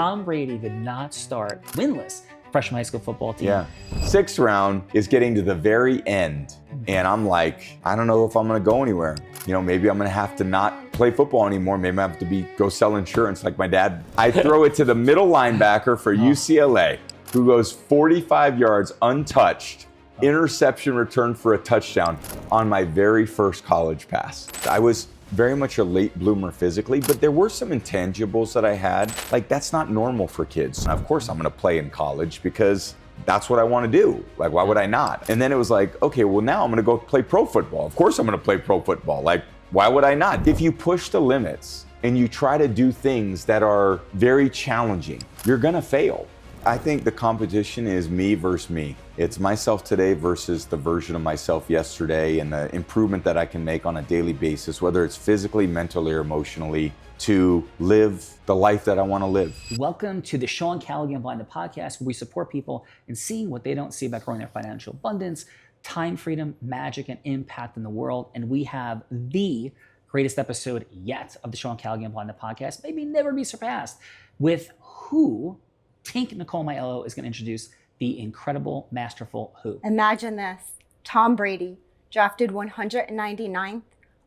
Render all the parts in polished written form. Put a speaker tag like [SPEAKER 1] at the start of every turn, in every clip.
[SPEAKER 1] Tom Brady did not start winless freshman high school football team.
[SPEAKER 2] Yeah. Sixth round is getting to the very end. And I'm like, I don't know if I'm gonna go anywhere. You know, maybe I'm gonna have to not play football anymore. Maybe I have to go sell insurance like my dad. I throw it to the middle linebacker for UCLA, who goes 45 yards untouched, interception return for a touchdown on my very first college pass. I was very much a late bloomer physically, but there were some intangibles that I had. Like, that's not normal for kids. Of course I'm gonna play in college because that's what I wanna do. Like, why would I not? And then it was like, okay, well now I'm gonna go play pro football. Of course I'm gonna play pro football. Like, why would I not? If you push the limits and you try to do things that are very challenging, you're gonna fail. I think the competition is me versus me. It's myself today versus the version of myself yesterday, and the improvement that I can make on a daily basis, whether it's physically, mentally, or emotionally, to live the life that I want to live.
[SPEAKER 1] Welcome to the Sean Callagy Unblinded podcast, where we support people in seeing what they don't see about growing their financial abundance, time freedom, magic, and impact in the world. And we have the greatest episode yet of the Sean Callagy Unblinded podcast, maybe never be surpassed, with who Tink Nicole Maiello is going to introduce the incredible, masterful who.
[SPEAKER 3] Imagine this. Tom Brady, drafted 199th,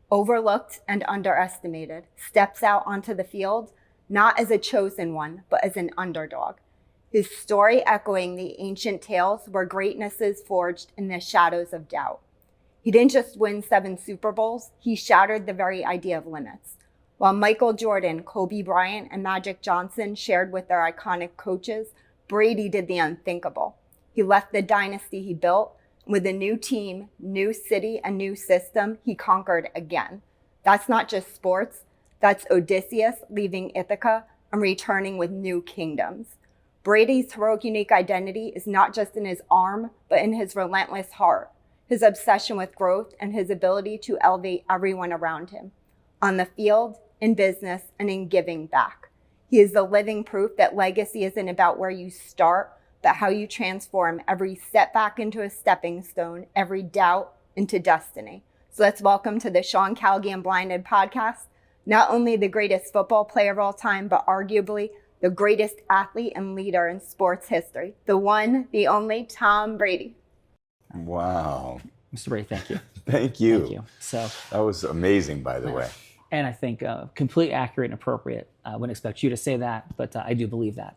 [SPEAKER 3] overlooked and underestimated, steps out onto the field, not as a chosen one, but as an underdog. His story echoing the ancient tales where greatness is forged in the shadows of doubt. He didn't just win 7 Super Bowls, he shattered the very idea of limits. While Michael Jordan, Kobe Bryant, and Magic Johnson shared with their iconic coaches, Brady did the unthinkable. He left the dynasty he built. With a new team, new city, and new system, he conquered again. That's not just sports. That's Odysseus leaving Ithaca and returning with new kingdoms. Brady's heroic, unique identity is not just in his arm, but in his relentless heart, his obsession with growth, and his ability to elevate everyone around him. On the field, in business, and in giving back. He is the living proof that legacy isn't about where you start, but how you transform every setback into a stepping stone, every doubt into destiny. So let's welcome to the Sean Callagy Unblinded podcast, not only the greatest football player of all time, but arguably the greatest athlete and leader in sports history, the one, the only Tom Brady.
[SPEAKER 2] Wow.
[SPEAKER 1] Mr. Brady, thank you.
[SPEAKER 2] Thank you.
[SPEAKER 1] Thank you. So
[SPEAKER 2] that was amazing, by the way.
[SPEAKER 1] And I think completely accurate and appropriate. I wouldn't expect you to say that, but I do believe that.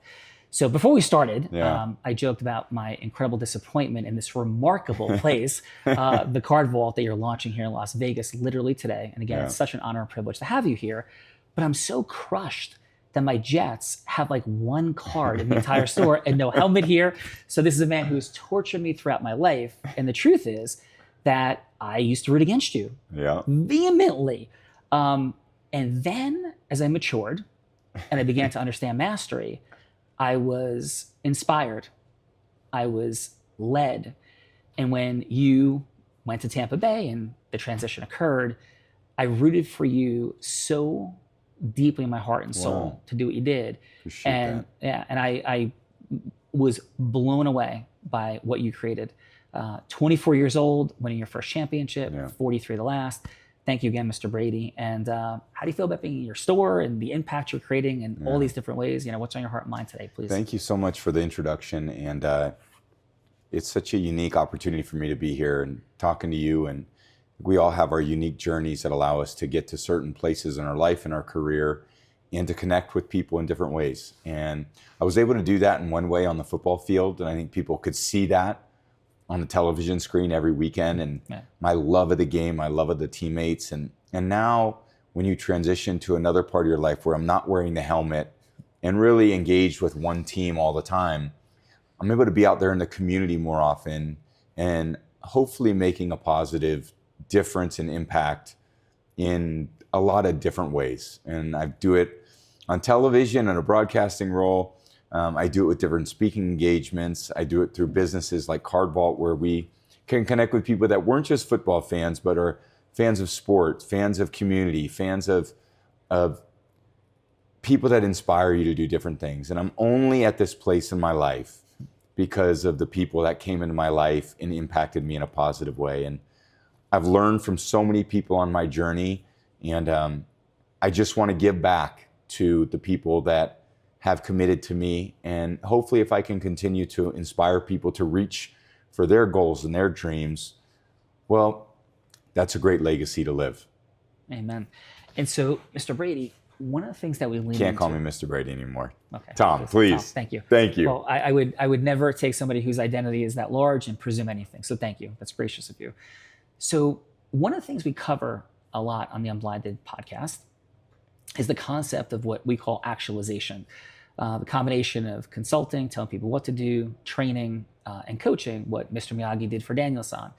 [SPEAKER 1] So before we started, I joked about my incredible disappointment in this remarkable place, the Card Vault that you're launching here in Las Vegas literally today. And again, it's such an honor and privilege to have you here. But I'm so crushed that my Jets have like one card in the entire store and no helmet here. So this is a man who has tortured me throughout my life. And the truth is that I used to root against you vehemently. And then as I matured and I began to understand mastery, I was inspired. I was led. And when you went to Tampa Bay and the transition occurred, I rooted for you so deeply in my heart and soul to do what you did.
[SPEAKER 2] Appreciate that.
[SPEAKER 1] And I was blown away by what you created. 24 years old, winning your first championship, 43 the last. Thank you again, Mr. Brady. And how do you feel about being in your store and the impact you're creating in all these different ways? You know, what's on your heart and mind today, please?
[SPEAKER 2] Thank you so much for the introduction. And it's such a unique opportunity for me to be here and talking to you. And we all have our unique journeys that allow us to get to certain places in our life and our career and to connect with people in different ways. And I was able to do that in one way on the football field. And I think people could see that on the television screen every weekend, and my love of the game, my love of the teammates. And now when you transition to another part of your life where I'm not wearing the helmet and really engaged with one team all the time, I'm able to be out there in the community more often and hopefully making a positive difference and impact in a lot of different ways. And I do it on television in a broadcasting role. I do it with different speaking engagements. I do it through businesses like Card Vault, where we can connect with people that weren't just football fans, but are fans of sport, fans of community, fans of people that inspire you to do different things. And I'm only at this place in my life because of the people that came into my life and impacted me in a positive way. And I've learned from so many people on my journey, and I just want to give back to the people that have committed to me. And hopefully if I can continue to inspire people to reach for their goals and their dreams, well, that's a great legacy to live.
[SPEAKER 1] Amen. And so, Mr. Brady, one of the things that we lean
[SPEAKER 2] Can't call
[SPEAKER 1] into-
[SPEAKER 2] me Mr. Brady anymore.
[SPEAKER 1] Okay.
[SPEAKER 2] Tom, please.
[SPEAKER 1] Tom, thank you.
[SPEAKER 2] Thank you.
[SPEAKER 1] Well, I would never take somebody whose identity is that large and presume anything. So thank you. That's gracious of you. So one of the things we cover a lot on the Unblinded podcast is the concept of what we call actualization. The combination of consulting, telling people what to do, training, and coaching, what Mr. Miyagi did for Daniel-san,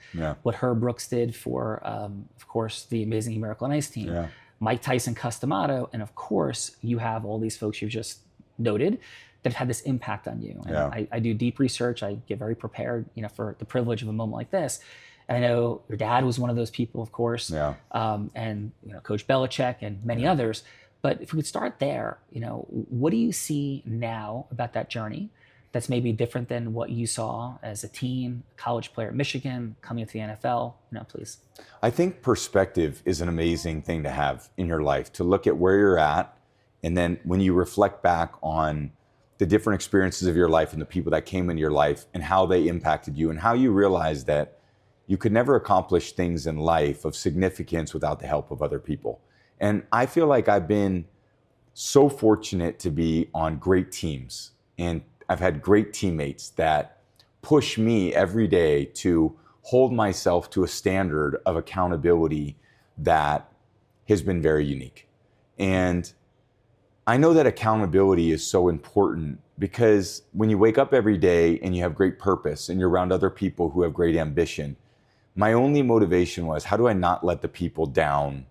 [SPEAKER 1] what Herb Brooks did for, of course, the amazing Miracle on Ice team, Mike Tyson, Customato, and of course, you have all these folks you've just noted that have had this impact on you. And I do deep research. I get very prepared, for the privilege of a moment like this. And I know your dad was one of those people, of course, and Coach Belichick and many others. But if we could start there, what do you see now about that journey that's maybe different than what you saw as a teen, college player at Michigan, coming into the NFL? Please.
[SPEAKER 2] I think perspective is an amazing thing to have in your life, to look at where you're at. And then when you reflect back on the different experiences of your life and the people that came into your life and how they impacted you and how you realize that you could never accomplish things in life of significance without the help of other people. And I feel like I've been so fortunate to be on great teams, and I've had great teammates that push me every day to hold myself to a standard of accountability that has been very unique. And I know that accountability is so important because when you wake up every day and you have great purpose and you're around other people who have great ambition, my only motivation was, how do I not let the people down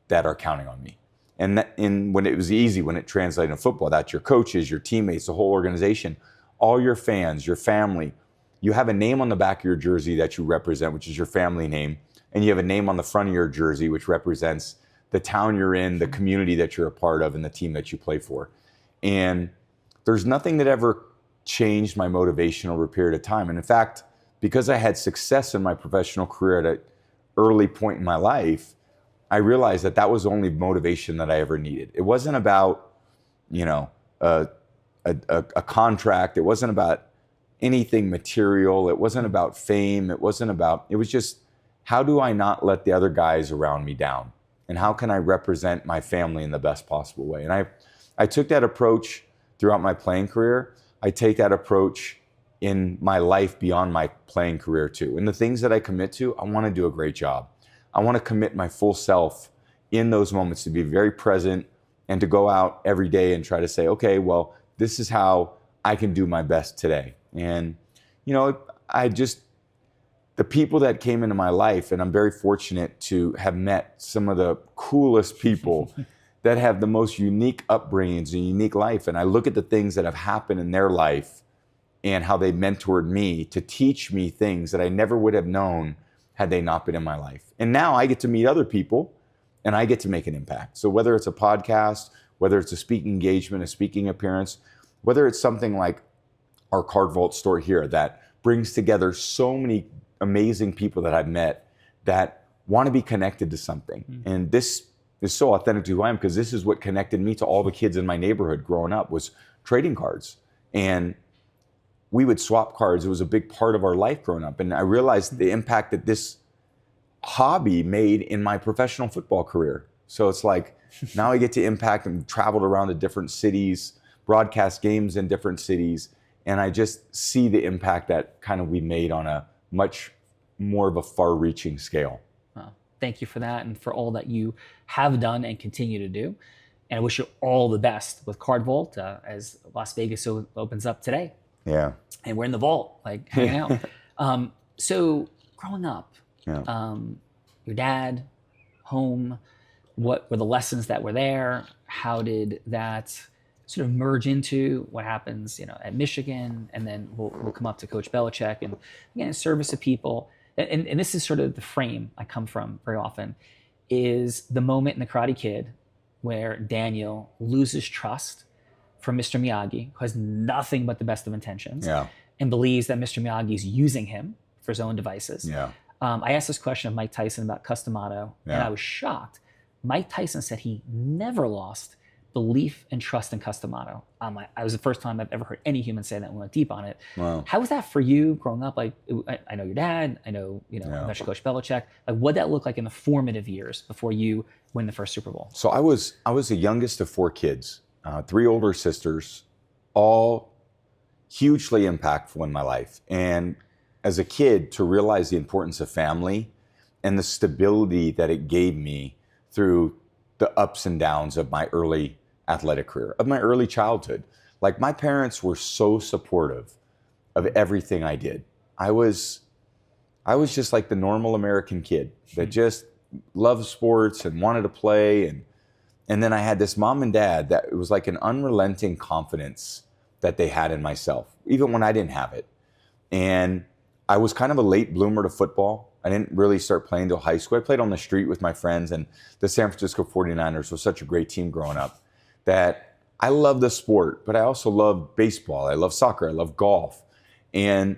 [SPEAKER 2] that are counting on me? And when it was easy, when it translated in football, that's your coaches, your teammates, the whole organization, all your fans, your family. You have a name on the back of your jersey that you represent, which is your family name. And you have a name on the front of your jersey, which represents the town you're in, the community that you're a part of, and the team that you play for. And there's nothing that ever changed my motivation over a period of time. And in fact, because I had success in my professional career at an early point in my life, I realized that that was the only motivation that I ever needed. It wasn't about, a contract. It wasn't about anything material. It wasn't about fame. It was just, how do I not let the other guys around me down? And how can I represent my family in the best possible way? And I took that approach throughout my playing career. I take that approach in my life beyond my playing career too. And the things that I commit to, I want to do a great job. I want to commit my full self in those moments to be very present and to go out every day and try to say, okay, well, this is how I can do my best today. And, the people that came into my life, and I'm very fortunate to have met some of the coolest people that have the most unique upbringings and unique life. And I look at the things that have happened in their life and how they mentored me to teach me things that I never would have known had they not been in my life. And now I get to meet other people and I get to make an impact. So whether it's a podcast, whether it's a speaking engagement, a speaking appearance, whether it's something like our Card Vault store here that brings together so many amazing people that I've met that want to be connected to something. Mm-hmm. And this is so authentic to who I am, because this is what connected me to all the kids in my neighborhood growing up, was trading cards. And we would swap cards. It was a big part of our life growing up. And I realized the impact that this hobby made in my professional football career. So it's like, now I get to impact and traveled around to different cities, broadcast games in different cities. And I just see the impact that kind of we made on a much more of a far-reaching scale.
[SPEAKER 1] Thank you for that, and for all that you have done and continue to do. And I wish you all the best with Card Vault as Las Vegas opens up today.
[SPEAKER 2] Yeah.
[SPEAKER 1] And we're in the vault, like hanging out. So growing up, your dad, home, what were the lessons that were there? How did that sort of merge into what happens, at Michigan, and then we'll come up to Coach Belichick, and again, service of people. And this is sort of the frame I come from very often, is the moment in The Karate Kid where Daniel loses trust from Mr. Miyagi, who has nothing but the best of intentions, and believes that Mr. Miyagi is using him for his own devices. I asked this question of Mike Tyson about Customato, and I was shocked. Mike Tyson said he never lost belief and trust in Customato. I was the first time I've ever heard any human say that and went deep on it.
[SPEAKER 2] Wow.
[SPEAKER 1] How was that for you growing up? Like, I know your dad, I know, eventually Coach Belichick. Like, what'd that look like in the formative years before you win the first Super Bowl?
[SPEAKER 2] So I was the youngest of 4 kids, 3 older sisters, all hugely impactful in my life. And as a kid, to realize the importance of family and the stability that it gave me through the ups and downs of my early athletic career, of my early childhood. Like, my parents were so supportive of everything I did. I was just like the normal American kid that just loved sports and wanted to play. And then I had this mom and dad that it was like an unrelenting confidence that they had in myself, even when I didn't have it. And I was kind of a late bloomer to football. I didn't really start playing till high school. I played on the street with my friends, and the San Francisco 49ers was such a great team growing up that I loved the sport, but I also loved baseball. I love soccer. I love golf. And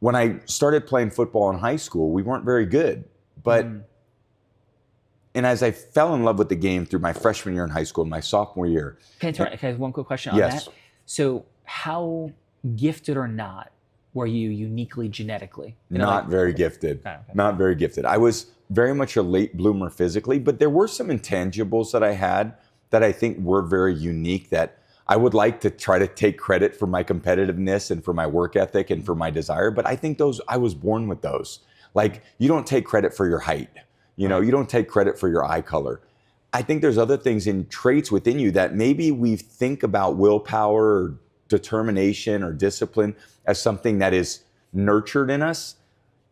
[SPEAKER 2] when I started playing football in high school, we weren't very good. But and as I fell in love with the game through my freshman year in high school and my sophomore year.
[SPEAKER 1] Can I have one quick question on
[SPEAKER 2] Yes.
[SPEAKER 1] that? So how gifted or not were you uniquely genetically?
[SPEAKER 2] Not very gifted.
[SPEAKER 1] Okay.
[SPEAKER 2] Not very gifted. I was very much a late bloomer physically, but there were some intangibles that I had that I think were very unique that I would like to try to take credit for my competitiveness and for my work ethic and for my desire. But I think I was born with those. Like, you don't take credit for your height. You don't take credit for your eye color. I think there's other things in traits within you that maybe we think about willpower or determination or discipline as something that is nurtured in us,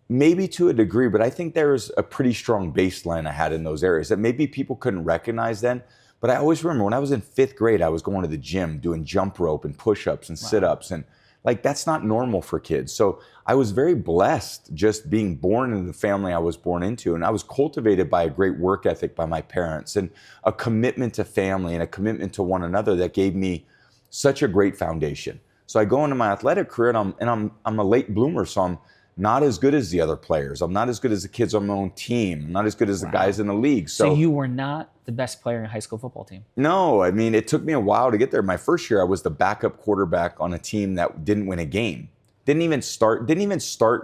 [SPEAKER 2] maybe to a degree, but I think there's a pretty strong baseline I had in those areas that maybe people couldn't recognize then. But I always remember when I was in 5th grade, I was going to the gym doing jump rope and push-ups and sit-ups, and like, that's not normal for kids. So I was very blessed just being born in the family I was born into, and I was cultivated by a great work ethic by my parents and a commitment to family and a commitment to one another that gave me such a great foundation. So I go into my athletic career, and I'm a late bloomer, so I'm not as good as the other players. I'm not as good as the kids on my own team. I'm not as good as the guys in the league.
[SPEAKER 1] So you were not the best player in your high school football team?
[SPEAKER 2] No, I mean, it took me a while to get there. My first year, I was the backup quarterback on a team that didn't win a game. Didn't even start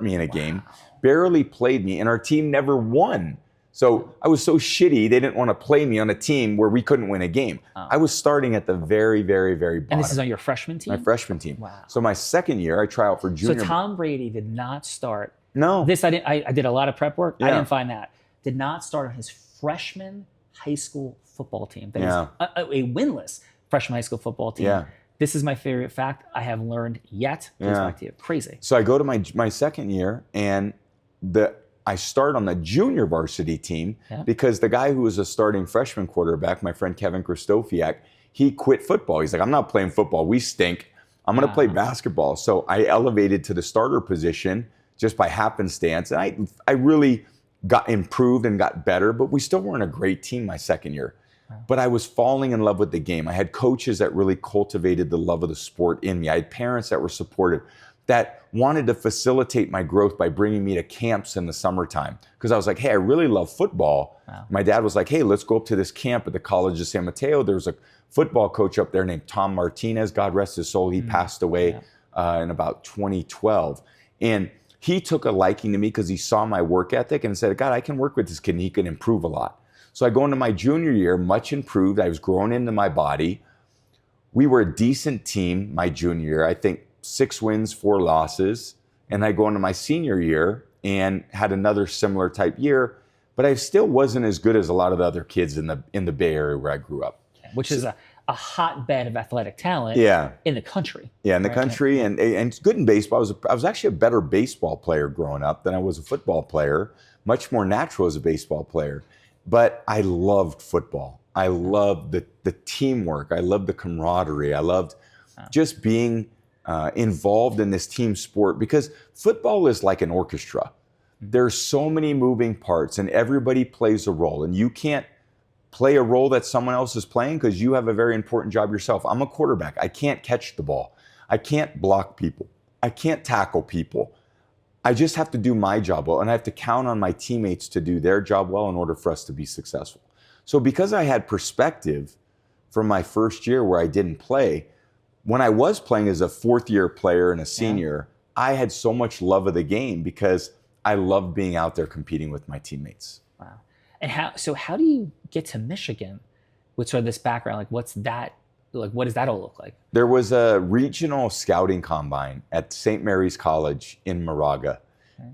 [SPEAKER 2] me in a game. Barely played me, and our team never won. So I was so shitty, they didn't want to play me on a team where we couldn't win a game. I was starting at the very, very, very bottom.
[SPEAKER 1] And this is on your freshman team?
[SPEAKER 2] My freshman team.
[SPEAKER 1] Wow.
[SPEAKER 2] So my second year, I try out for junior.
[SPEAKER 1] So Tom Brady did not start.
[SPEAKER 2] No.
[SPEAKER 1] This I did a lot of prep work.
[SPEAKER 2] Yeah.
[SPEAKER 1] I didn't find that. Did not start on his freshman high school football team. That is a winless freshman high school football team.
[SPEAKER 2] Yeah.
[SPEAKER 1] This is my favorite fact I have learned yet. Please back to you. Crazy.
[SPEAKER 2] So I go to my second year, and I start on the junior varsity team because the guy who was a starting freshman quarterback, my friend Kevin Kristofiak, he quit football. He's like, I'm not playing football. We stink. I'm going to play basketball. So I elevated to the starter position just by happenstance. And I really got improved and got better, but we still weren't a great team my second year. But I was falling in love with the game. I had coaches that really cultivated the love of the sport in me. I had parents that were supportive, that wanted to facilitate my growth by bringing me to camps in the summertime. Because I was like, hey, I really love football. Wow. My dad was like, hey, let's go up to this camp at the College of San Mateo. There was a football coach up there named Tom Martinez. God rest his soul. He passed away in about 2012. And he took a liking to me because he saw my work ethic and said, God, I can work with this kid and he can improve a lot. So I go into my junior year, much improved. I was growing into my body. We were a decent team my junior year. I think 6 wins, 4 losses. And I go into my senior year and had another similar type year, but I still wasn't as good as a lot of the other kids in the Bay Area where I grew up.
[SPEAKER 1] Which is a hotbed of athletic talent in the country.
[SPEAKER 2] Yeah, in the country, and it's good in baseball. I was actually a better baseball player growing up than I was a football player, much more natural as a baseball player. But I loved football. I loved the teamwork. I loved the camaraderie. I loved just being involved in this team sport, because football is like an orchestra. There's so many moving parts and everybody plays a role, and you can't play a role that someone else is playing because you have a very important job yourself. I'm a quarterback. I can't catch the ball. I can't block people. I can't tackle people. I just have to do my job well, and I have to count on my teammates to do their job well in order for us to be successful. So because I had perspective from my first year where I didn't play. When I was playing as a fourth year player and a senior, I had so much love of the game because I loved being out there competing with my teammates.
[SPEAKER 1] Wow. And how do you get to Michigan with sort of this background? Like, what does that all look like?
[SPEAKER 2] There was a regional scouting combine at St. Mary's College in Moraga.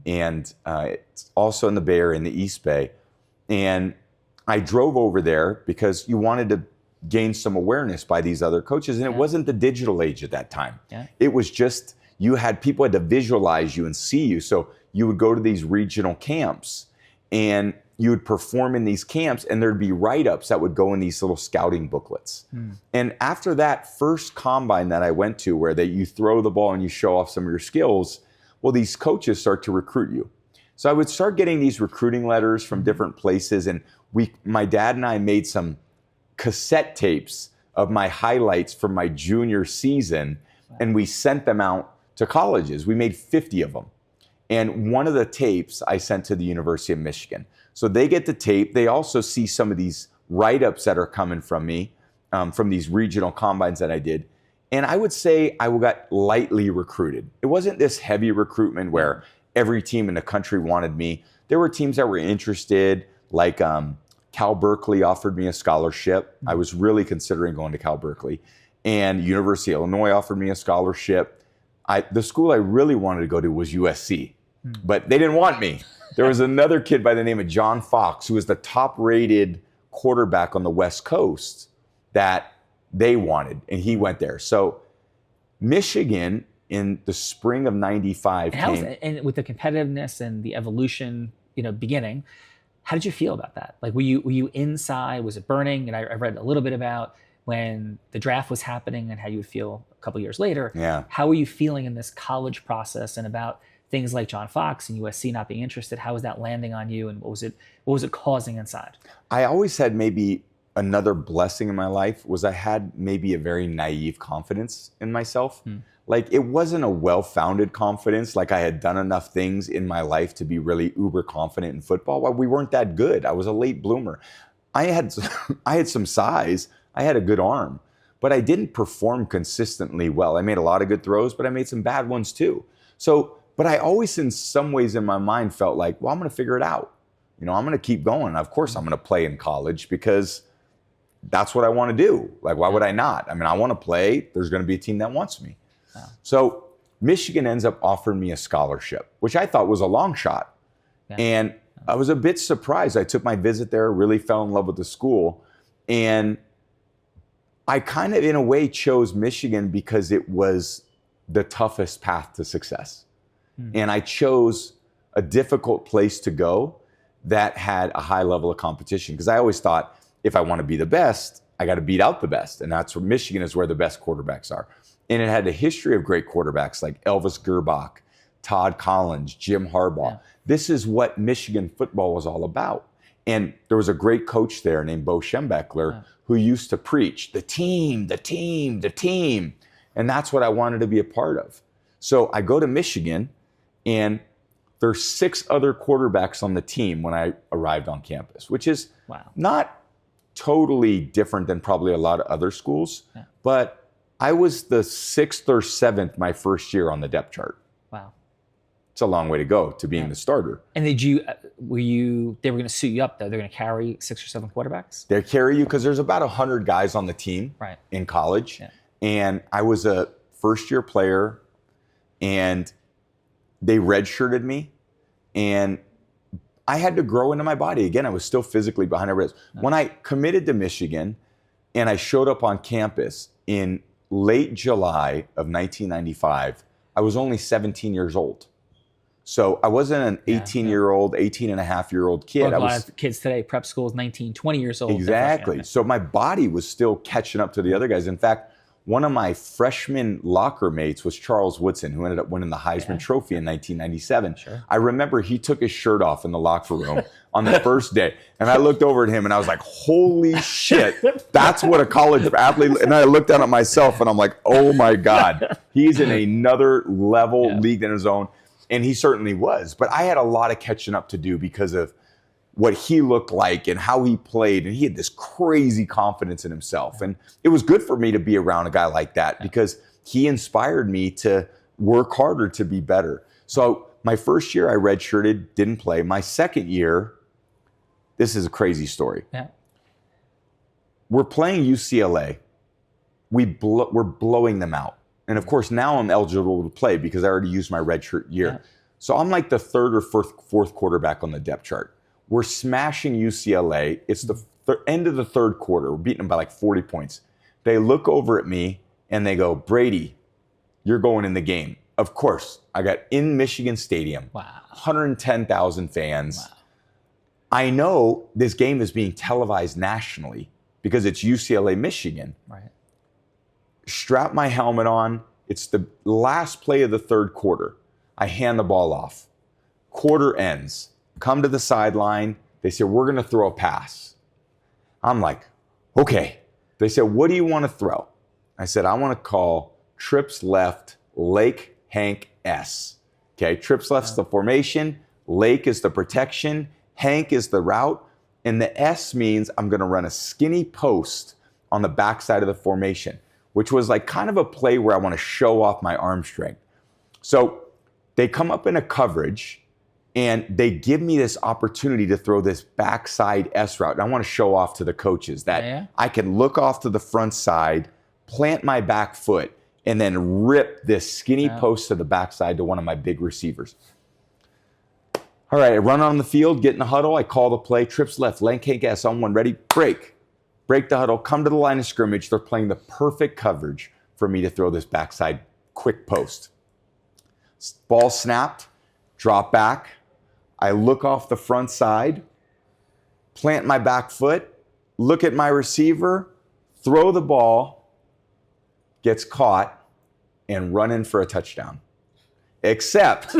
[SPEAKER 2] And it's also in the Bay Area, in the East Bay. And I drove over there because you wanted to gain some awareness by these other coaches. And it wasn't the digital age at that time. It was just, people had to visualize you and see you. So you would go to these regional camps and you would perform in these camps, and there'd be write-ups that would go in these little scouting booklets. And after that first combine that I went to, where you throw the ball and you show off some of your skills, well, these coaches start to recruit you. So I would start getting these recruiting letters from different places, and my dad and I made some cassette tapes of my highlights from my junior season, and we sent them out to colleges. We made 50 of them. And one of the tapes I sent to the University of Michigan. So they get the tape. They also see some of these write-ups that are coming from me, from these regional combines that I did. And I would say I got lightly recruited. It wasn't this heavy recruitment where every team in the country wanted me. There were teams that were interested, like Cal Berkeley offered me a scholarship. I was really considering going to Cal Berkeley. And University of Illinois offered me a scholarship. The school I really wanted to go to was USC, but they didn't want me. There was another kid by the name of John Fox, who was the top-rated quarterback on the West Coast, that they wanted, and he went there. So Michigan in the spring of '95 came.
[SPEAKER 1] And with the competitiveness and the evolution, beginning, how did you feel about that? Like, were you inside? Was it burning? And I read a little bit about when the draft was happening and how you would feel a couple years later.
[SPEAKER 2] Yeah.
[SPEAKER 1] How were you feeling in this college process, and about things like John Fox and USC not being interested? How was that landing on you, and what was it causing inside?
[SPEAKER 2] I always had maybe another blessing in my life was I had maybe a very naive confidence in myself. Like, it wasn't a well-founded confidence. Like, I had done enough things in my life to be really uber confident in football. Well, we weren't that good. I was a late bloomer. I had some size. I had a good arm, but I didn't perform consistently well. I made a lot of good throws, but I made some bad ones too. But I always, in some ways in my mind, felt like, well, I'm going to figure it out. I'm going to keep going. Of course, I'm going to play in college because that's what I want to do. Like, why would I not? I mean, I want to play. There's going to be a team that wants me. So Michigan ends up offering me a scholarship, which I thought was a long shot. And I was a bit surprised. I took my visit there, really fell in love with the school. And I kind of, in a way, chose Michigan because it was the toughest path to success. And I chose a difficult place to go that had a high level of competition. Because I always thought, if I want to be the best, I got to beat out the best. And that's where Michigan is, where the best quarterbacks are. And it had a history of great quarterbacks like Elvis Gerbach, Todd Collins, Jim Harbaugh. This is what Michigan football was all about. And there was a great coach there named Bo Schembechler who used to preach, the team, the team, the team. And that's what I wanted to be a part of. So I go to Michigan, and there's 6 other quarterbacks on the team when I arrived on campus, which is not totally different than probably a lot of other schools. But I was the 6th or 7th my first year on the depth chart.
[SPEAKER 1] Wow.
[SPEAKER 2] It's a long way to go to being the starter.
[SPEAKER 1] And they were going to suit you up though? They're going to carry 6 or 7 quarterbacks?
[SPEAKER 2] They carry you because there's about 100 guys on the team in college. And I was a first-year player, and they redshirted me, and I had to grow into my body. Again, I was still physically behind everybody else. When I committed to Michigan and I showed up on campus in late July of 1995, I was only 17 years old. So I wasn't an 18-year-old, 18-and-a-half-year-old kid.
[SPEAKER 1] Well, a lot of kids today, prep school is 19, 20 years old.
[SPEAKER 2] Exactly. So my body was still catching up to the other guys. In fact, one of my freshman locker mates was Charles Woodson, who ended up winning the Heisman Trophy in 1997. I remember he took his shirt off in the locker room on the first day. And I looked over at him and I was like, holy shit, that's what a college athlete. And I looked down at myself and I'm like, oh my God, he's in another level league in his own. And he certainly was. But I had a lot of catching up to do because of what he looked like and how he played. And he had this crazy confidence in himself. And it was good for me to be around a guy like that because he inspired me to work harder to be better. So my first year I redshirted, didn't play. My second year, this is a crazy story.
[SPEAKER 1] Yeah.
[SPEAKER 2] We're playing UCLA. We're blowing them out. And of course, now I'm eligible to play because I already used my redshirt year.
[SPEAKER 1] Yeah.
[SPEAKER 2] So I'm like the third or fourth quarterback on the depth chart. We're smashing UCLA. It's the end of the third quarter. We're beating them by like 40 points. They look over at me and they go, Brady, you're going in the game. Of course, I got in Michigan Stadium.
[SPEAKER 1] Wow.
[SPEAKER 2] 110,000 fans.
[SPEAKER 1] Wow.
[SPEAKER 2] I know this game is being televised nationally because it's UCLA, Michigan.
[SPEAKER 1] Right.
[SPEAKER 2] Strap my helmet on. It's the last play of the third quarter. I hand the ball off. Quarter ends. Come to the sideline. They say, we're going to throw a pass. I'm like, okay. They said, what do you want to throw? I said, I want to call trips left, Lake Hank S. Okay, trips left's the formation. Lake is the protection. Hank is the route. And the S means I'm going to run a skinny post on the backside of the formation, which was like kind of a play where I want to show off my arm strength. So they come up in a coverage and they give me this opportunity to throw this backside S route. And I want to show off to the coaches that I can look off to the front side, plant my back foot, and then rip this skinny post to the backside to one of my big receivers. All right, I run on the field, get in the huddle. I call the play, trips left, Lane Hank S on one, ready, break. Break the huddle, come to the line of scrimmage. They're playing the perfect coverage for me to throw this backside quick post. Ball snapped, drop back. I look off the front side, plant my back foot, look at my receiver, throw the ball, gets caught, and run in for a touchdown. Except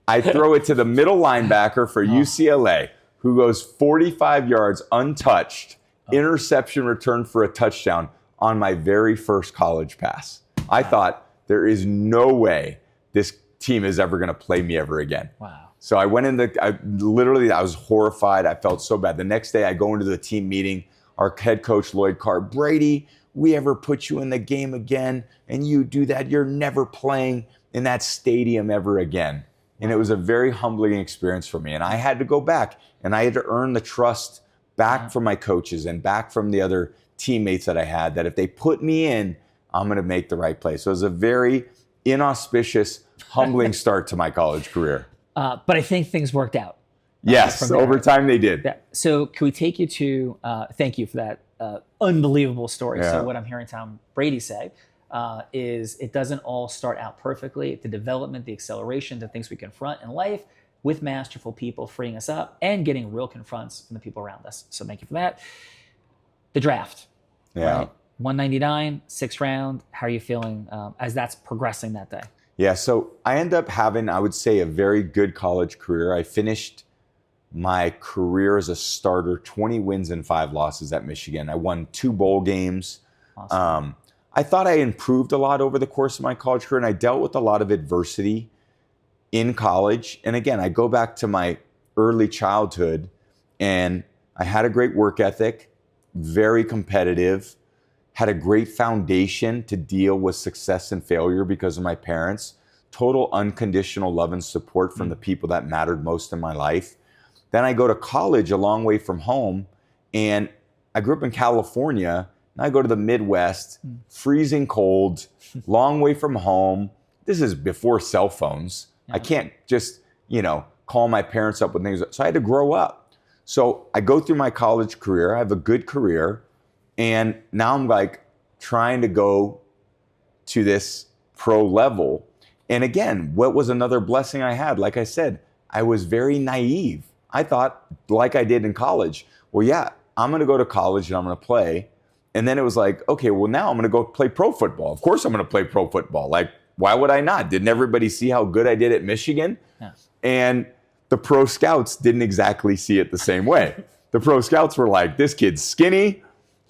[SPEAKER 2] I throw it to the middle linebacker for UCLA, who goes 45 yards untouched, interception return for a touchdown on my very first college pass. I thought, there is no way this team is ever going to play me ever again.
[SPEAKER 1] Wow.
[SPEAKER 2] So I went in I was horrified. I felt so bad. The next day I go into the team meeting. Our head coach, Lloyd Carr, Brady, we ever put you in the game again and you do that, you're never playing in that stadium ever again. And it was a very humbling experience for me. And I had to go back and I had to earn the trust back from my coaches and back from the other teammates that I had, that if they put me in, I'm going to make the right play. So it was a very inauspicious, humbling start to my college career.
[SPEAKER 1] But I think things worked out.
[SPEAKER 2] Yes, over time they did.
[SPEAKER 1] Yeah. So can we take you to, thank you for that unbelievable story.
[SPEAKER 2] Yeah.
[SPEAKER 1] So what I'm hearing Tom Brady say is it doesn't all start out perfectly. The development, the acceleration, the things we confront in life with masterful people freeing us up and getting real confronts from the people around us. So thank you for that. The draft.
[SPEAKER 2] Yeah.
[SPEAKER 1] Right? 199, 6th round. How are you feeling as that's progressing that day?
[SPEAKER 2] Yeah, so I end up having, I would say, a very good college career. I finished my career as a starter, 20 wins and 5 losses at Michigan. I won 2 bowl games.
[SPEAKER 1] Awesome.
[SPEAKER 2] I thought I improved a lot over the course of my college career, and I dealt with a lot of adversity in college. And again, I go back to my early childhood, and I had a great work ethic, very competitive, had a great foundation to deal with success and failure because of my parents, total unconditional love and support from the people that mattered most in my life. Then I go to college a long way from home, and I grew up in California, and I go to the Midwest, freezing cold, long way from home. This is before cell phones. I can't just, call my parents up with things. So I had to grow up. So I go through my college career, I have a good career, and now I'm like trying to go to this pro level. And again, what was another blessing I had? Like I said, I was very naive. I thought, like I did in college, well, yeah, I'm going to go to college and I'm going to play. And then it was like, okay, well, now I'm going to go play pro football. Of course I'm going to play pro football. Like, why would I not? Didn't everybody see how good I did at Michigan? Yeah. And the pro scouts didn't exactly see it the same way. The pro scouts were like, this kid's skinny,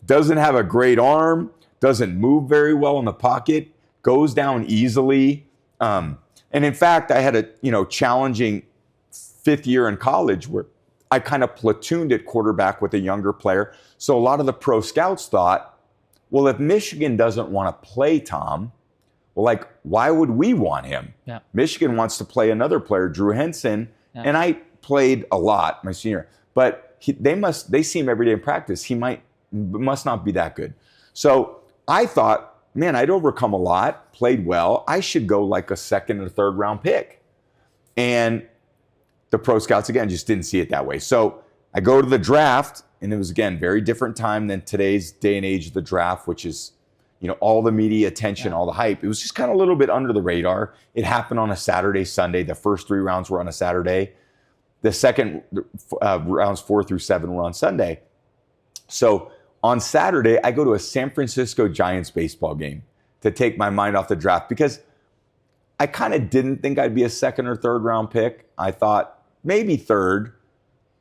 [SPEAKER 2] doesn't have a great arm, doesn't move very well in the pocket, goes down easily. And in fact, I had a challenging 5th year in college where I kind of platooned at quarterback with a younger player. So a lot of the pro scouts thought, well, if Michigan doesn't want to play Tom, well, like, why would we want him?
[SPEAKER 1] Yeah.
[SPEAKER 2] Michigan wants to play another player, Drew Henson, and I played a lot my senior, but they see him every day in practice. He must not be that good. So I thought, man, I'd overcome a lot, played well. I should go like a second or third round pick. And the pro scouts, again, just didn't see it that way. So I go to the draft, and it was, again, very different time than today's day and age of the draft, which is, all the media attention, all the hype. It was just kind of a little bit under the radar. It happened on a Saturday, Sunday. The first 3 rounds were on a Saturday. The second rounds 4 through 7 were on Sunday. So on Saturday, I go to a San Francisco Giants baseball game to take my mind off the draft because I kind of didn't think I'd be a second or third round pick. I thought maybe third,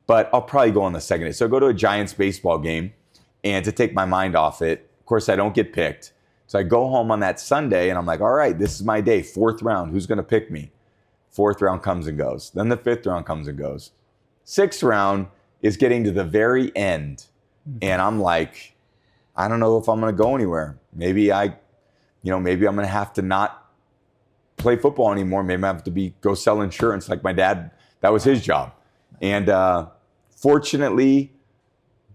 [SPEAKER 2] but I'll probably go on the second day. So I go to a Giants baseball game and to take my mind off it. Of course, I don't get picked. So I go home on that Sunday and I'm like, all right, this is my day. 4th round. Who's going to pick me? 4th round comes and goes. Then the 5th round comes and goes. 6th round is getting to the very end. And I'm like, I don't know if I'm going to go anywhere. Maybe maybe I'm going to have to not play football anymore. Maybe I have to go sell insurance like my dad. That was his job. And fortunately,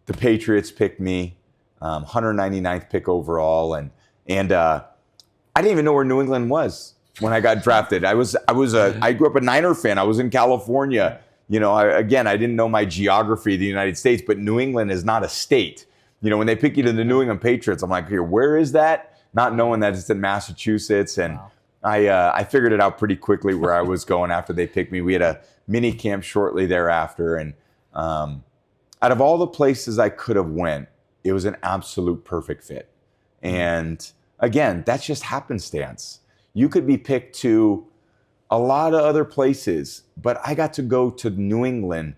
[SPEAKER 2] the Patriots picked me, 199th pick overall. And I didn't even know where New England was when I got drafted. I grew up a Niner fan. I was in California. I didn't know my geography of the United States, but New England is not a state. When they pick you to the New England Patriots, I'm like, here, where is that? Not knowing that it's in Massachusetts. And wow. I figured it out pretty quickly where I was going after they picked me. We had a mini camp shortly thereafter. And out of all the places I could have went, it was an absolute perfect fit. And again, that's just happenstance. You could be picked to a lot of other places, but I got to go to New England,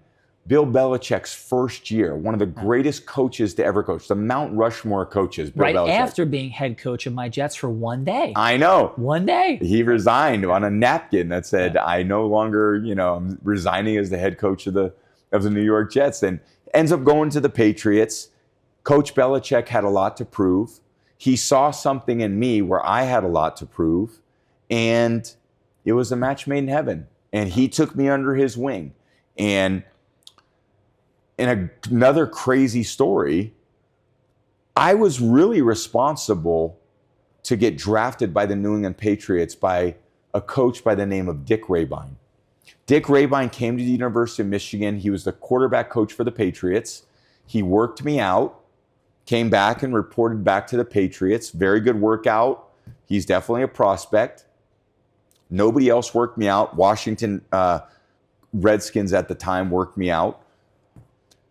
[SPEAKER 2] Bill Belichick's first year, one of the greatest coaches to ever coach, the Mount Rushmore coaches, Bill
[SPEAKER 1] Belichick.
[SPEAKER 2] Right
[SPEAKER 1] after being head coach of my Jets for one day.
[SPEAKER 2] I know.
[SPEAKER 1] One day.
[SPEAKER 2] He resigned on a napkin that said, I no longer, I'm resigning as the head coach of the New York Jets, and ends up going to the Patriots. Coach Belichick had a lot to prove. He saw something in me where I had a lot to prove, and it was a match made in heaven. And he took me under his wing. And in another crazy story, I was really responsible to get drafted by the New England Patriots by a coach by the name of Dick Rabine. Dick Rabine came to the University of Michigan. He was the quarterback coach for the Patriots. He worked me out, came back and reported back to the Patriots. Very good workout. He's definitely a prospect. Nobody else worked me out. Washington Redskins at the time worked me out.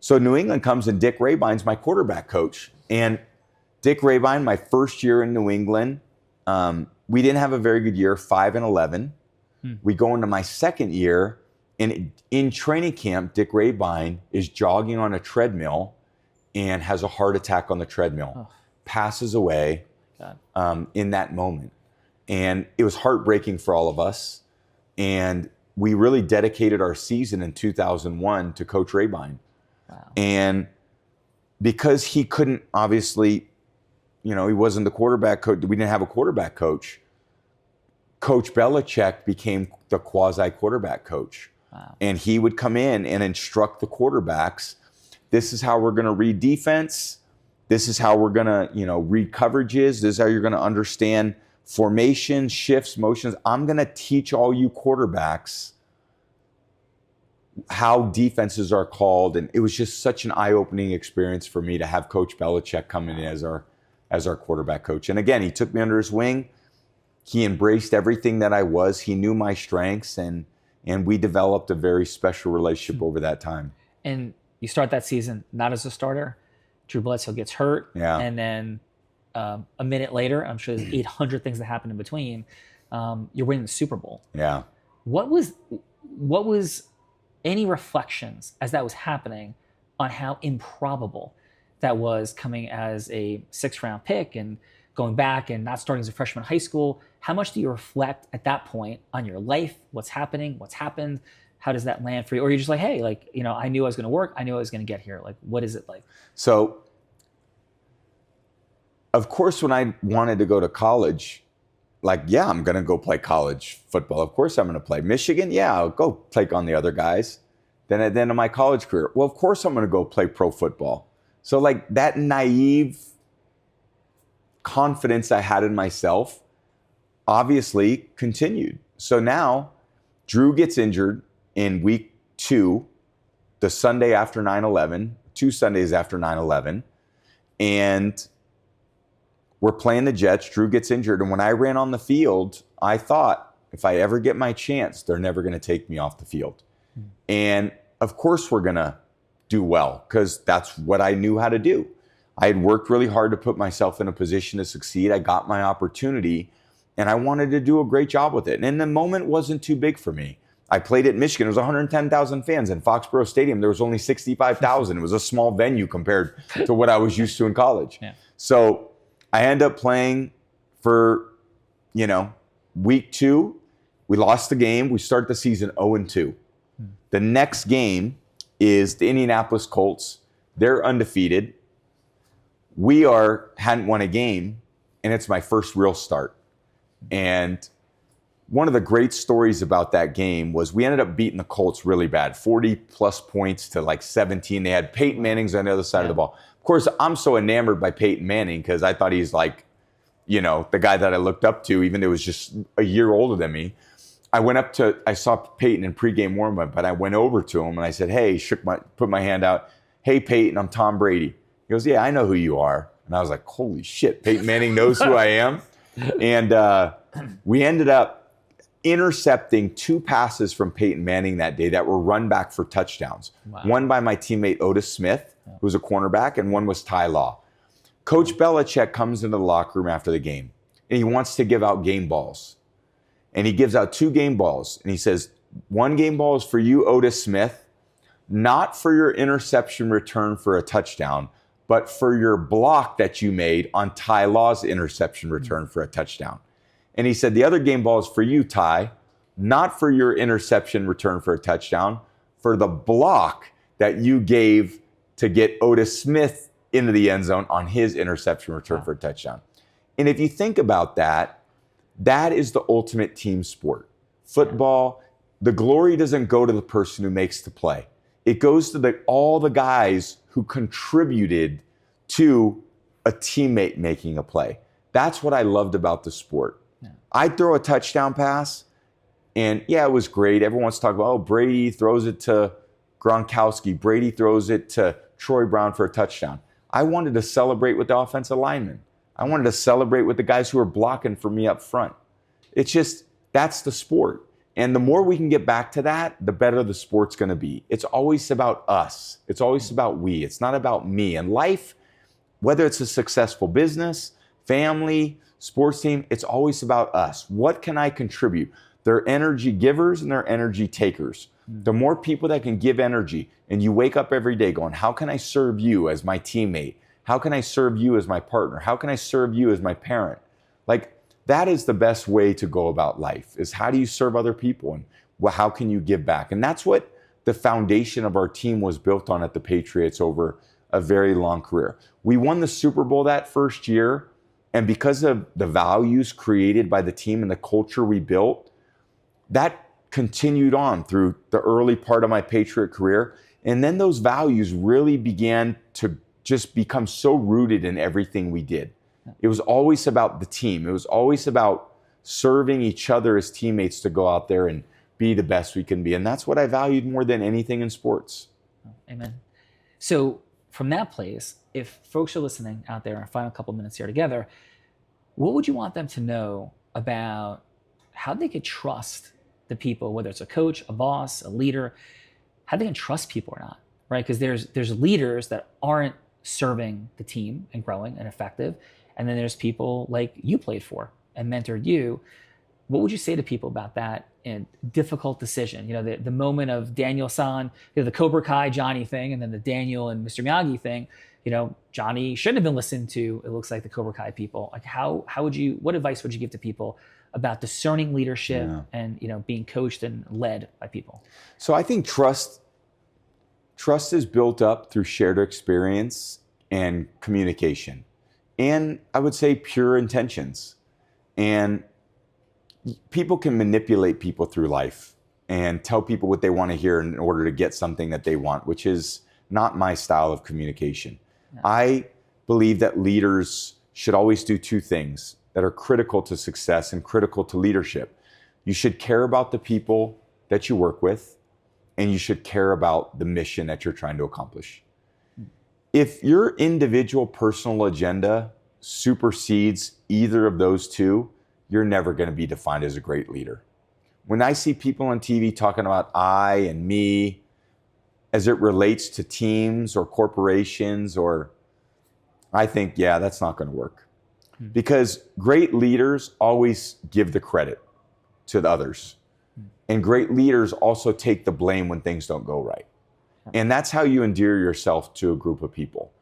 [SPEAKER 2] So New England comes and Dick Rabine's my quarterback coach. And Dick Rabine, my first year in New England, we didn't have a very good year, 5-11. We go into my second year, and in training camp, Dick Rabine is jogging on a treadmill and has a heart attack on the treadmill, passes away in that moment. And it was heartbreaking for all of us. And we really dedicated our season in 2001 to Coach Rabine. Wow. And because he couldn't, obviously, he wasn't the quarterback coach. We didn't have a quarterback coach. Coach Belichick became the quasi-quarterback coach. Wow. And he would come in and instruct the quarterbacks. This is how we're going to read defense. This is how we're going to, read coverages. This is how you're going to understand formation, shifts, motions. I'm going to teach all you quarterbacks how defenses are called. And it was just such an eye-opening experience for me to have Coach Belichick come in as our quarterback coach. And again, he took me under his wing. He embraced everything that I was. He knew my strengths, and we developed a very special relationship over that time. And
[SPEAKER 1] you start that season not as a starter. Drew Bledsoe gets hurt.
[SPEAKER 2] Yeah.
[SPEAKER 1] And then a minute later, I'm sure there's 800 things that happen in between. You're winning the Super Bowl.
[SPEAKER 2] Yeah.
[SPEAKER 1] What was any reflections as that was happening on how improbable that was, coming as a 6th round pick and going back and not starting as a freshman in high school? How much do you reflect at that point on your life, what's happening, what's happened, how does that land for you? Or you're just like, hey, like, you know, I knew I was going to work. I knew I was going to get here. Like, what is it like?
[SPEAKER 2] So, of course, when I wanted to go to college, like, yeah, I'm going to go play college football. Of course I'm going to play. Michigan, yeah, I'll go take on the other guys. Then at the end of my college career, well, of course I'm going to go play pro football. So like that naive confidence I had in myself obviously continued. So now Drew gets injured in week 2, the Sunday after 9/11, 2 Sundays after 9/11. And we're playing the Jets. Drew gets injured. And when I ran on the field, I thought, if I ever get my chance, they're never going to take me off the field. And of course we're going to do well, because that's what I knew how to do. I had worked really hard to put myself in a position to succeed. I got my opportunity and I wanted to do a great job with it. And the moment wasn't too big for me. I played at Michigan. It was 110,000 fans. In Foxborough Stadium, there was only 65,000. It was a small venue compared to what I was used to in college.
[SPEAKER 1] Yeah.
[SPEAKER 2] So I end up playing for, week 2. We lost the game. We start the season 0-2. The next game is the Indianapolis Colts. They're undefeated. We hadn't won a game, and it's my first real start. And one of the great stories about that game was we ended up beating the Colts really bad, 40 plus points to like 17. They had Peyton Manning's on the other side of the ball. Of course, I'm so enamored by Peyton Manning because I thought he's like, the guy that I looked up to, even though he was just a year older than me. I saw Peyton in pregame warm-up, but I went over to him and I said, hey, put my hand out. Hey, Peyton, I'm Tom Brady. He goes, yeah, I know who you are. And I was like, holy shit, Peyton Manning knows who I am. And we ended up intercepting 2 passes from Peyton Manning that day that were run back for touchdowns. Wow. One by my teammate Otis Smith, who was a cornerback, and one was Ty Law. Coach Belichick comes into the locker room after the game, and he wants to give out game balls. And he gives out 2 game balls, and he says, 1 game ball is for you, Otis Smith, not for your interception return for a touchdown, but for your block that you made on Ty Law's interception return for a touchdown. And he said, the other game ball is for you, Ty, not for your interception return for a touchdown, for the block that you gave to get Otis Smith into the end zone on his interception return for a touchdown. And if you think about that, that is the ultimate team sport. Football, the glory doesn't go to the person who makes the play. It goes to all the guys who contributed to a teammate making a play. That's what I loved about the sport. Yeah. I'd throw a touchdown pass, and yeah, it was great. Everyone's talking about, Brady throws it to Gronkowski. Brady throws it to Troy Brown for a touchdown. I wanted to celebrate with the offensive linemen. I wanted to celebrate with the guys who are blocking for me up front. It's just, that's the sport. And the more we can get back to that, the better the sport's going to be. It's always about us. It's always about we. It's not about me. And life, whether it's a successful business, family, sports team, it's always about us. What can I contribute? They're energy givers and they're energy takers. The more people that can give energy, and you wake up every day going, how can I serve you as my teammate? How can I serve you as my partner? How can I serve you as my parent? Like, that is the best way to go about life, is how do you serve other people and how can you give back? And that's what the foundation of our team was built on at the Patriots over a very long career. We won the Super Bowl that first year, and because of the values created by the team and the culture we built, that continued on through the early part of my Patriot career. And then those values really began to just become so rooted in everything we did. It was always about the team. It was always about serving each other as teammates to go out there and be the best we can be. And that's what I valued more than anything in sports.
[SPEAKER 1] Amen. So from that place, if folks are listening out there, our final couple minutes here together, what would you want them to know about how they could trust the people, whether it's a coach, a boss, a leader, how they can trust people or not, right? Because there's leaders that aren't serving the team and growing and effective. And then there's people like you played for and mentored you. What would you say to people about that and difficult decision? The moment of Daniel San, the Cobra Kai Johnny thing, and then the Daniel and Mr. Miyagi thing. Johnny shouldn't have been listened to. It looks like the Cobra Kai people. Like what advice would you give to people about discerning leadership and, being coached and led by people?
[SPEAKER 2] So I think trust is built up through shared experience and communication. And I would say pure intentions. And people can manipulate people through life and tell people what they want to hear in order to get something that they want, which is not my style of communication. Yeah. I believe that leaders should always do two things that are critical to success and critical to leadership. You should care about the people that you work with, and you should care about the mission that you're trying to accomplish. If your individual personal agenda supersedes either of those two, you're never going to be defined as a great leader. When I see people on TV talking about I and me as it relates to teams or corporations, I think, that's not going to work. Because great leaders always give the credit to the others. And great leaders also take the blame when things don't go right. And that's how you endear yourself to a group of people.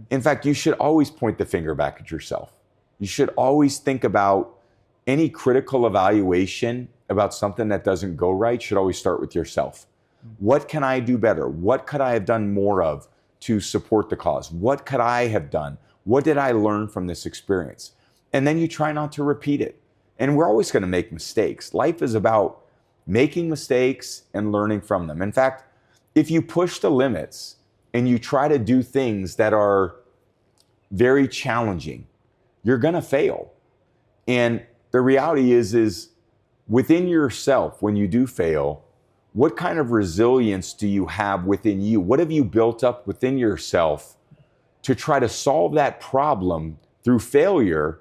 [SPEAKER 2] In fact, you should always point the finger back at yourself. You should always think about any critical evaluation about something that doesn't go right should always start with yourself. What can I do better? What could I have done more of to support the cause? What could I have done? What did I learn from this experience? And then you try not to repeat it. And we're always going to make mistakes. Life is about making mistakes and learning from them. In fact, if you push the limits and you try to do things that are very challenging, you're going to fail. And the reality is within yourself, when you do fail, what kind of resilience do you have within you? What have you built up within yourself to try to solve that problem through failure,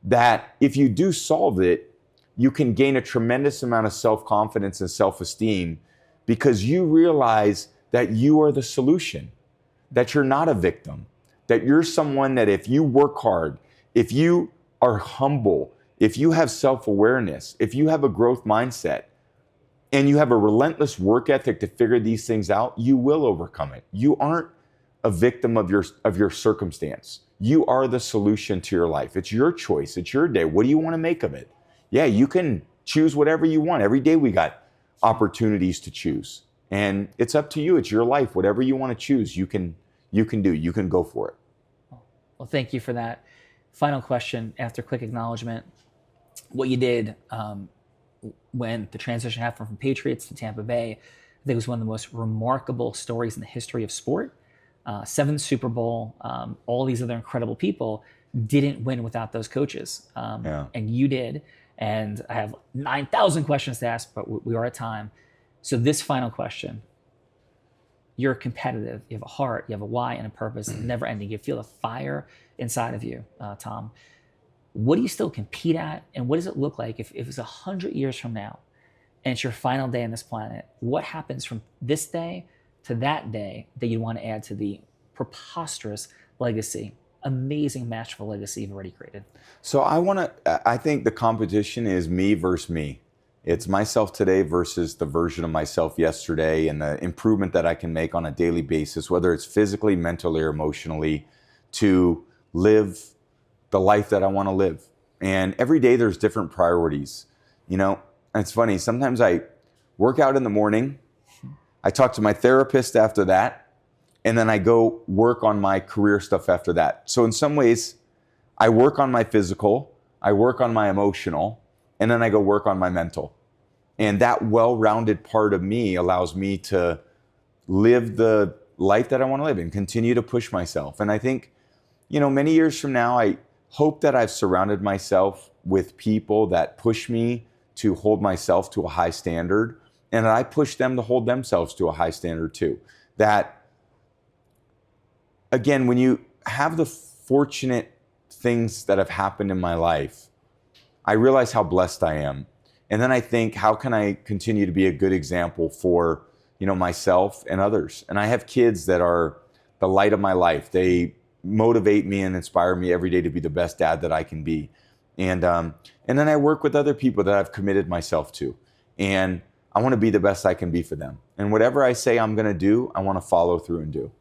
[SPEAKER 2] that if you do solve it, you can gain a tremendous amount of self-confidence and self-esteem because you realize that you are the solution, that you're not a victim, that you're someone that if you work hard, if you are humble, if you have self-awareness, if you have a growth mindset, and you have a relentless work ethic to figure these things out, you will overcome it. You aren't a victim of your circumstance. You are the solution to your life. It's your choice. It's your day. What do you want to make of it? Yeah, you can choose whatever you want. Every day we got opportunities to choose. And it's up to you. It's your life. Whatever you want to choose, you can do. You can go for it.
[SPEAKER 1] Well, thank you for that. Final question after quick acknowledgement. What you did when the transition happened from Patriots to Tampa Bay, I think it was one of the most remarkable stories in the history of sport. 7th Super Bowl, all these other incredible people didn't win without those coaches. And you did. And I have 9,000 questions to ask, but we are at time. So this final question, you're competitive, you have a heart, you have a why and a purpose, never ending. You feel the fire inside of you, Tom. What do you still compete at? And what does it look like if it's 100 years from now and it's your final day on this planet? What happens from this day to that day that you want to add to the preposterous legacy, amazing, masterful legacy you've already created?
[SPEAKER 2] So I think the competition is me versus me. It's myself today versus the version of myself yesterday, and the improvement that I can make on a daily basis, whether it's physically, mentally, or emotionally, to live the life that I want to live. And every day there's different priorities. It's funny. Sometimes I work out in the morning. I talk to my therapist after that, and then I go work on my career stuff after that. So in some ways, I work on my physical, I work on my emotional, and then I go work on my mental. And that well-rounded part of me allows me to live the life that I want to live and continue to push myself. And I think, many years from now, I hope that I've surrounded myself with people that push me to hold myself to a high standard, and that I push them to hold themselves to a high standard too. That, again, when you have the fortunate things that have happened in my life, I realize how blessed I am. And then I think, how can I continue to be a good example for, myself and others? And I have kids that are the light of my life. They motivate me and inspire me every day to be the best dad that I can be. And then I work with other people that I've committed myself to. And I want to be the best I can be for them. And whatever I say I'm going to do, I want to follow through and do.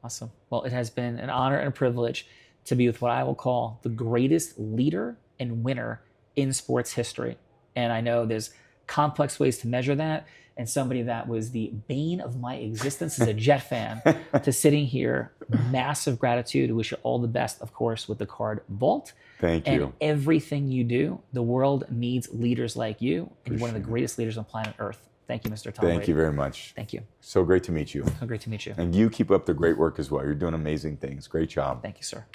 [SPEAKER 1] Awesome. Well, it has been an honor and a privilege to be with what I will call the greatest leader and winner in sports history. And I know there's complex ways to measure that. And somebody that was the bane of my existence as a Jet fan to sitting here, massive gratitude. Wish you all the best, of course, with the card vault.
[SPEAKER 2] Thank
[SPEAKER 1] and
[SPEAKER 2] you.
[SPEAKER 1] Everything you do. The world needs leaders like you, and you're one of the greatest leaders on planet Earth. Thank you, Mr. Tom
[SPEAKER 2] Thank
[SPEAKER 1] Brady.
[SPEAKER 2] you very much.
[SPEAKER 1] Thank you.
[SPEAKER 2] So great to meet you.
[SPEAKER 1] So great to meet you.
[SPEAKER 2] And you keep up the great work as well. You're doing amazing things. Great job.
[SPEAKER 1] Thank you, sir.